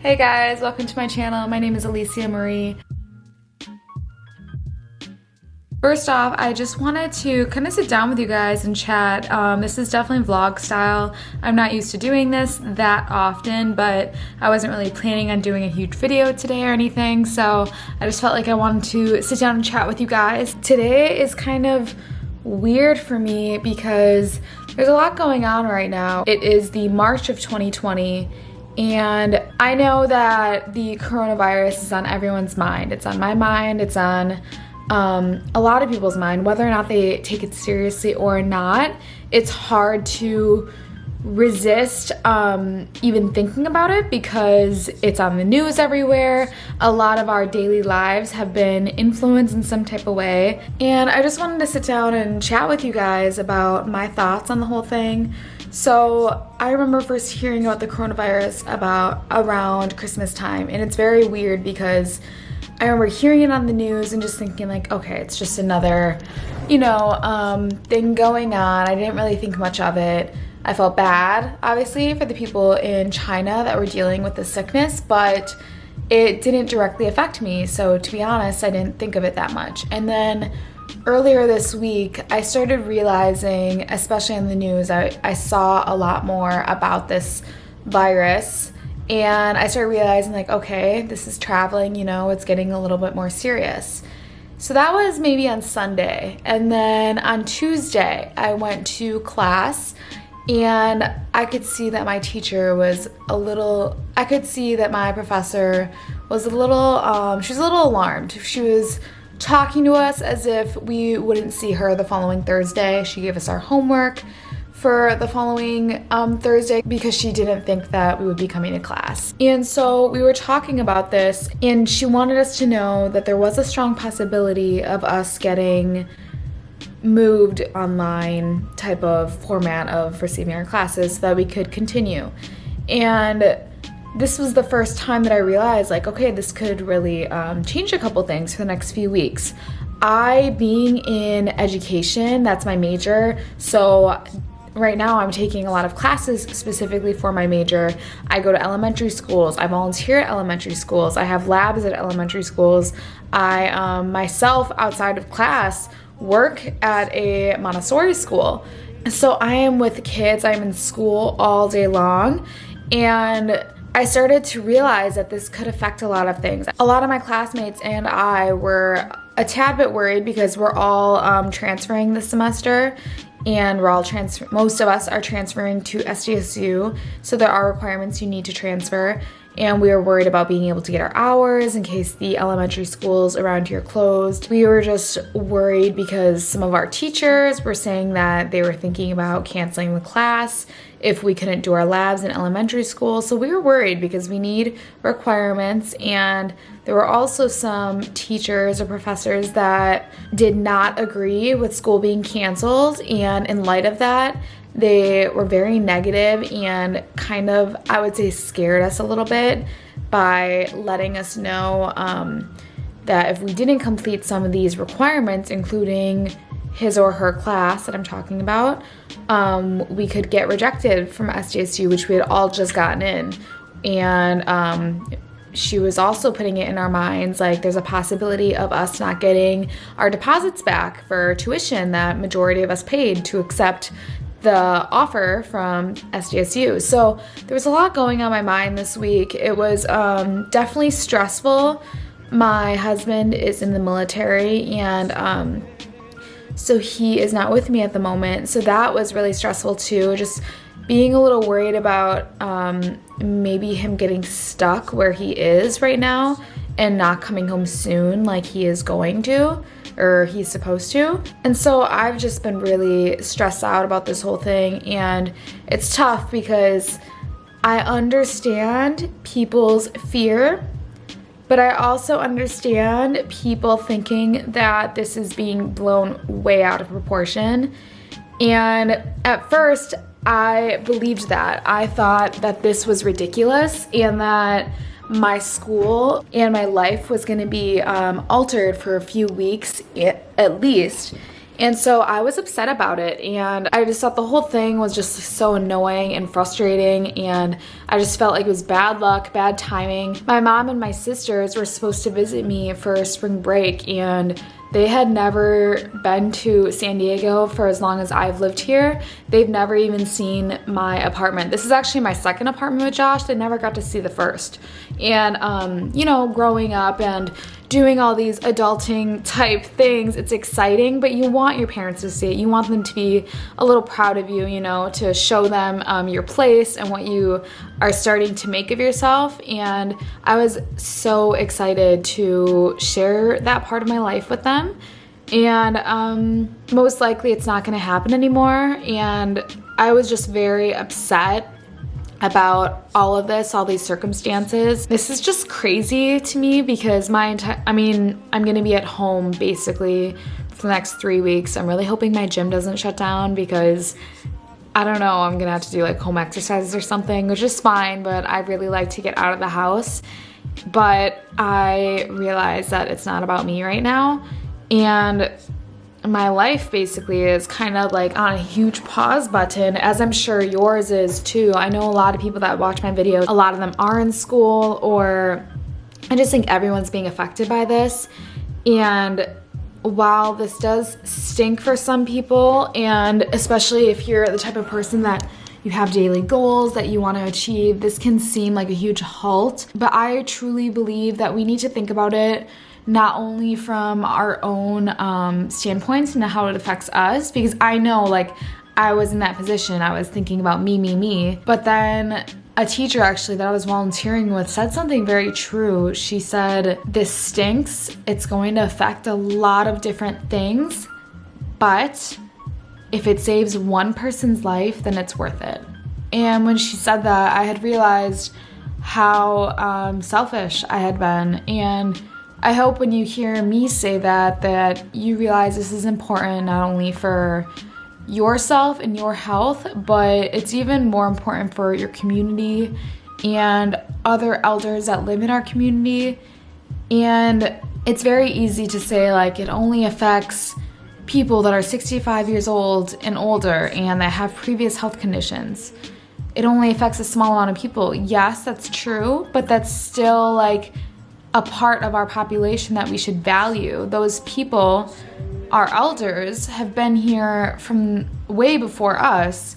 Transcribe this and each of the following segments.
Hey guys, welcome to my channel. My name is Alicia Marie. First off, I just wanted to kind of sit down with you guys and chat. This is definitely vlog style. I'm not used to doing this that often, but I wasn't really planning on doing a huge video today or anything, so I just felt like I wanted to sit down and chat with you guys. Today is kind of weird for me because there's a lot going on right now. It is the March of 2020. And I know that the coronavirus is on everyone's mind. It's on my mind, it's on a lot of people's mind, whether or not they take it seriously or not. It's hard to resist even thinking about it because it's on the news everywhere. A lot of our daily lives have been influenced in some type of way. And I just wanted to sit down and chat with you guys about my thoughts on the whole thing. So I remember first hearing about the coronavirus around Christmas time, and it's very weird because I remember hearing it on the news and just thinking like, okay, it's just another, thing going on. I didn't really think much of it. I felt bad, obviously, for the people in China that were dealing with the sickness, but it didn't directly affect me. So to be honest, I didn't think of it that much. And then earlier this week, I started realizing, especially in the news, I saw a lot more about this virus, and I started realizing like, okay, this is traveling, it's getting a little bit more serious. So that was maybe on Sunday. And then on Tuesday, I went to class and I could see that my teacher was I could see that my professor was she was a little alarmed. She was talking to us as if we wouldn't see her the following Thursday. She gave us our homework for the following Thursday because she didn't think that we would be coming to class. And so we were talking about this, and she wanted us to know that there was a strong possibility of us getting moved online type of format of receiving our classes so that we could continue. And this was the first time that I realized like, okay, this could really change a couple things for the next few weeks. I, being in education, that's my major, so right now I'm taking a lot of classes specifically for my major. I go to elementary schools, I volunteer at elementary schools, I have labs at elementary schools. I myself, outside of class, work at a Montessori school. So I am with kids, I'm in school all day long, and I started to realize that this could affect a lot of things. A lot of my classmates and I were a tad bit worried because we're all transferring this semester, and most of us are transferring to SDSU, so there are requirements you need to transfer. And we were worried about being able to get our hours in case the elementary schools around here closed. We were just worried because some of our teachers were saying that they were thinking about canceling the class if we couldn't do our labs in elementary school. So we were worried because we need requirements, and there were also some teachers or professors that did not agree with school being canceled, and in light of that, they were very negative and kind of, I would say, scared us a little bit by letting us know that if we didn't complete some of these requirements, including his or her class that I'm talking about, we could get rejected from SDSU, which we had all just gotten in. And she was also putting it in our minds like there's a possibility of us not getting our deposits back for tuition that majority of us paid to accept the offer from SDSU. So there was a lot going on my mind this week. It was definitely stressful. My husband is in the military, and so he is not with me at the moment. So that was really stressful too, just being a little worried about maybe him getting stuck where he is right now and not coming home soon like he is going to, or he's supposed to. And so I've just been really stressed out about this whole thing, and it's tough because I understand people's fear, but I also understand people thinking that this is being blown way out of proportion. And at first, I believed that. I thought that this was ridiculous and that my school and my life was going to be altered for a few weeks at least. And so I was upset about it, and I just thought the whole thing was just so annoying and frustrating, and I just felt like it was bad luck, bad timing. My mom and my sisters were supposed to visit me for spring break, and they had never been to San Diego for as long as I've lived here. They've never even seen my apartment. This is actually my second apartment with Josh. They never got to see the first. And, you know, growing up and doing all these adulting type things, it's exciting, but you want your parents to see it. You want them to be a little proud of you, you know, to show them your place and what you are starting to make of yourself. And I was so excited to share that part of my life with them. And most likely it's not going to happen anymore. And I was just very upset about all of this, all these circumstances. This is just crazy to me because I'm gonna be at home basically for the next 3 weeks. I'm really hoping my gym doesn't shut down because I don't know, I'm gonna have to do like home exercises or something, which is fine, but I really like to get out of the house. But I realize that it's not about me right now, and my life basically is kind of like on a huge pause button, as I'm sure yours is too. I know a lot of people that watch my videos, a lot of them are in school, or I just think everyone's being affected by this. And while this does stink for some people, and especially if you're the type of person that you have daily goals that you want to achieve, this can seem like a huge halt. But I truly believe that we need to think about it not only from our own standpoints and how it affects us, because I know, like, I was in that position. I was thinking about me. But then a teacher actually that I was volunteering with said something very true. She said, this stinks. It's going to affect a lot of different things, but if it saves one person's life, then it's worth it. And when she said that, I had realized how selfish I had been. And I hope when you hear me say that you realize this is important not only for yourself and your health, but it's even more important for your community and other elders that live in our community. And it's very easy to say, like, it only affects people that are 65 years old and older and that have previous health conditions. It only affects a small amount of people. Yes, that's true, but that's still like a part of our population that we should value. Those people, our elders, have been here from way before us,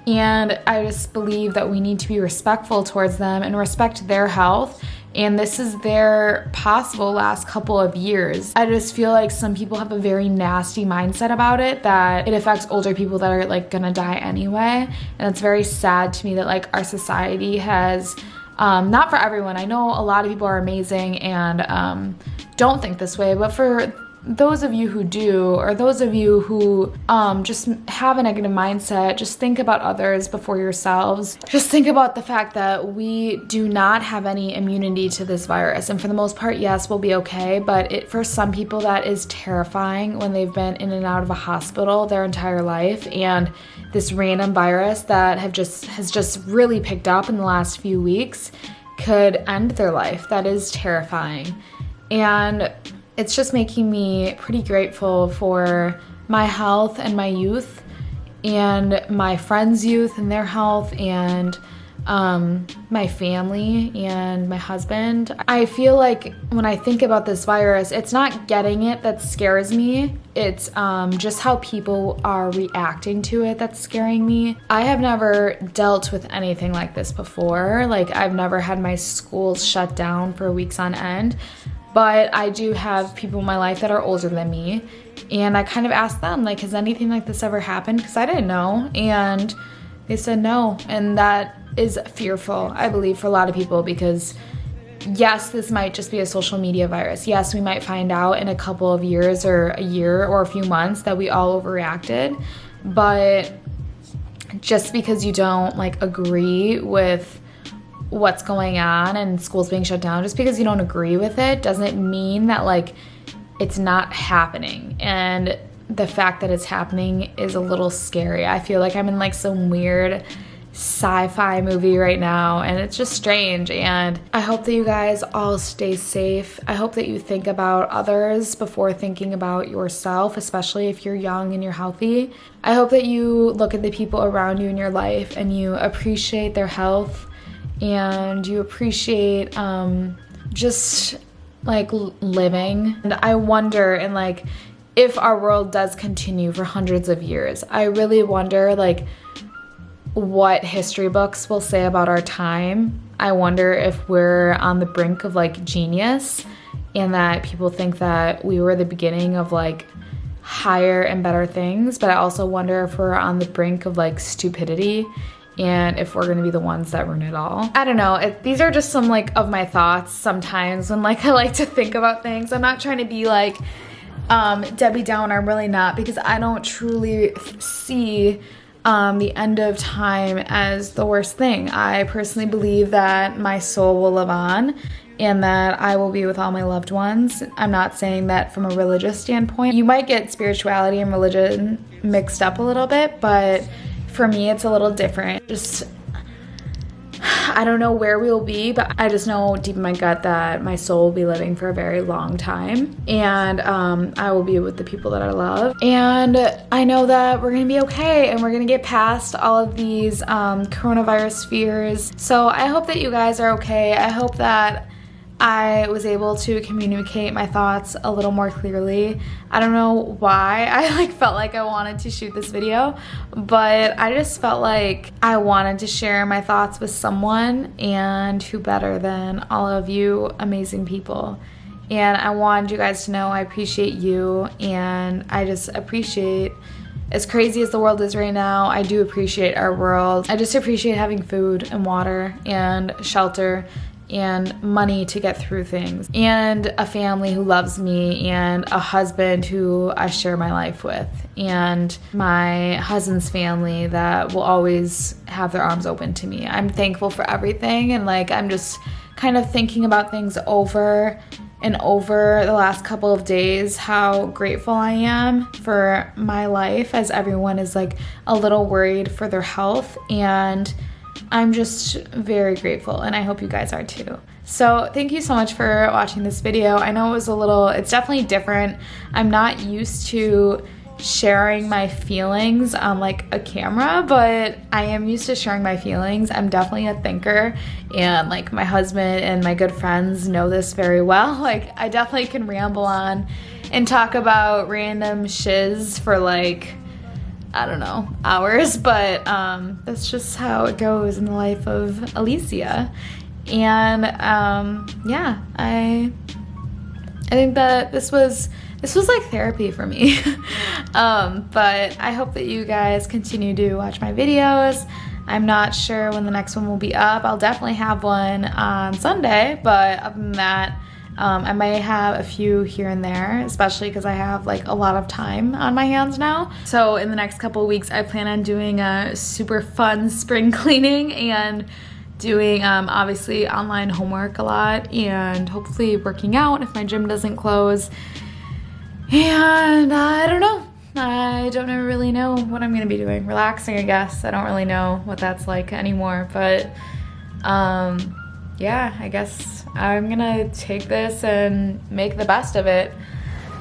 and I just believe that we need to be respectful towards them and respect their health. And this is their possible last couple of years. I just feel like some people have a very nasty mindset about it, that it affects older people that are like gonna die anyway. And it's very sad to me that like our society has, not for everyone. I know a lot of people are amazing and don't think this way, but for those of you who do, or those of you who just have a negative mindset, just think about others before yourselves. Just think about the fact that we do not have any immunity to this virus. And for the most part, yes, we'll be okay. But for some people, that is terrifying when they've been in and out of a hospital their entire life. And this random virus that has just really picked up in the last few weeks could end their life. That is terrifying. And it's just making me pretty grateful for my health and my youth and my friends' youth and their health, and my family and my husband. I feel like when I think about this virus, it's not getting it that scares me. It's just how people are reacting to it that's scaring me. I have never dealt with anything like this before. Like, I've never had my schools shut down for weeks on end. But I do have people in my life that are older than me, and I kind of asked them, like, has anything like this ever happened? Because I didn't know, and they said no, and that is fearful, I believe, for a lot of people, because yes, this might just be a social media virus. Yes, we might find out in a couple of years or a year or a few months that we all overreacted, but just because you don't, like, agree with what's going on and schools being shut down, just because you don't agree with it doesn't mean that like it's not happening. And the fact that it's happening is a little scary. I feel like I'm in like some weird sci-fi movie right now, and it's just strange. And I hope that you guys all stay safe. I hope that you think about others before thinking about yourself, especially if you're young and you're healthy. I hope that you look at the people around you in your life and you appreciate their health, and you appreciate just like living. And I wonder, and like, if our world does continue for hundreds of years, I really wonder like what history books will say about our time. I wonder if we're on the brink of like genius, and that people think that we were the beginning of like higher and better things. But I also wonder if we're on the brink of like stupidity, and if we're gonna be the ones that ruin it all. I don't know, these are just some like of my thoughts sometimes when like I like to think about things. I'm not trying to be like Debbie Downer, I'm really not, because I don't truly see the end of time as the worst thing. I personally believe that my soul will live on and that I will be with all my loved ones. I'm not saying that from a religious standpoint. You might get spirituality and religion mixed up a little bit, but for me it's a little different. Just, I don't know where we will be, but I just know deep in my gut that my soul will be living for a very long time, and I will be with the people that I love. And I know that we're gonna be okay, and we're gonna get past all of these coronavirus fears. So I hope that you guys are okay. I hope that I was able to communicate my thoughts a little more clearly. I don't know why I like felt like I wanted to shoot this video, but I just felt like I wanted to share my thoughts with someone, and who better than all of you amazing people. And I wanted you guys to know I appreciate you, and I just appreciate, as crazy as the world is right now, I do appreciate our world. I just appreciate having food and water and shelter and money to get through things, and a family who loves me, and a husband who I share my life with, and my husband's family that will always have their arms open to me. I'm thankful for everything, and like I'm just kind of thinking about things over and over the last couple of days, how grateful I am for my life, as everyone is like a little worried for their health, and I'm just very grateful, and I hope you guys are too. So thank you so much for watching this video. I know it's definitely different. I'm not used to sharing my feelings on like a camera, but I am used to sharing my feelings. I'm definitely a thinker, and like my husband and my good friends know this very well. Like I definitely can ramble on and talk about random shiz for like, I don't know, hours, but that's just how it goes in the life of Alicia. And yeah, I think that this was like therapy for me. But I hope that you guys continue to watch my videos. I'm not sure when the next one will be up. I'll definitely have one on Sunday, but other than that, I may have a few here and there, especially because I have like a lot of time on my hands now. So in the next couple of weeks, I plan on doing a super fun spring cleaning and doing obviously online homework a lot, and hopefully working out if my gym doesn't close. And I don't know. I don't really know what I'm gonna be doing. Relaxing, I guess. I don't really know what that's like anymore, but yeah, I guess I'm gonna take this and make the best of it.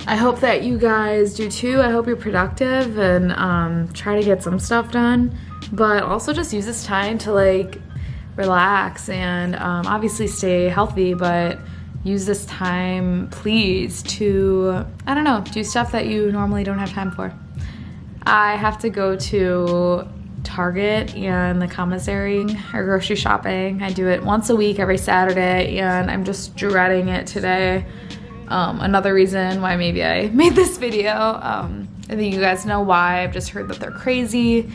I hope that you guys do too. I hope you're productive and try to get some stuff done, but also just use this time to like relax and obviously stay healthy, but use this time please to, I don't know, do stuff that you normally don't have time for. I have to go to Target and the commissary or grocery shopping. I do it once a week every Saturday, and I'm just dreading it today. Another reason why maybe I made this video. I think you guys know why. I've just heard that they're crazy,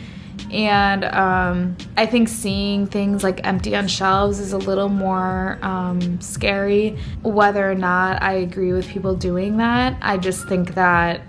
and I think seeing things like empty on shelves is a little more scary. Whether or not I agree with people doing that, I just think that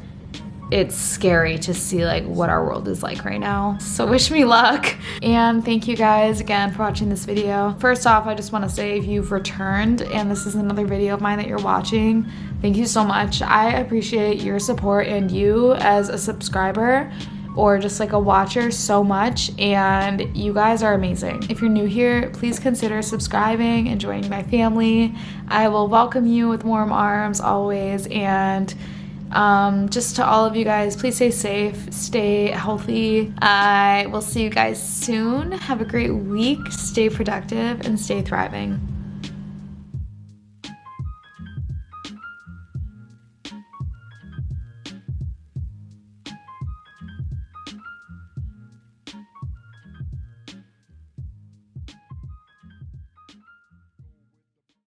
it's scary to see like what our world is like right now. So wish me luck, and thank you guys again for watching this video. First off, I just want to say if you've returned and this is another video of mine that you're watching, thank you so much. I appreciate your support, and you as a subscriber or just like a watcher so much, and you guys are amazing. If you're new here, please consider subscribing and joining my family. I will welcome you with warm arms always, and just to all of you guys, please stay safe, stay healthy. I will see you guys soon. Have a great week, stay productive, and stay thriving.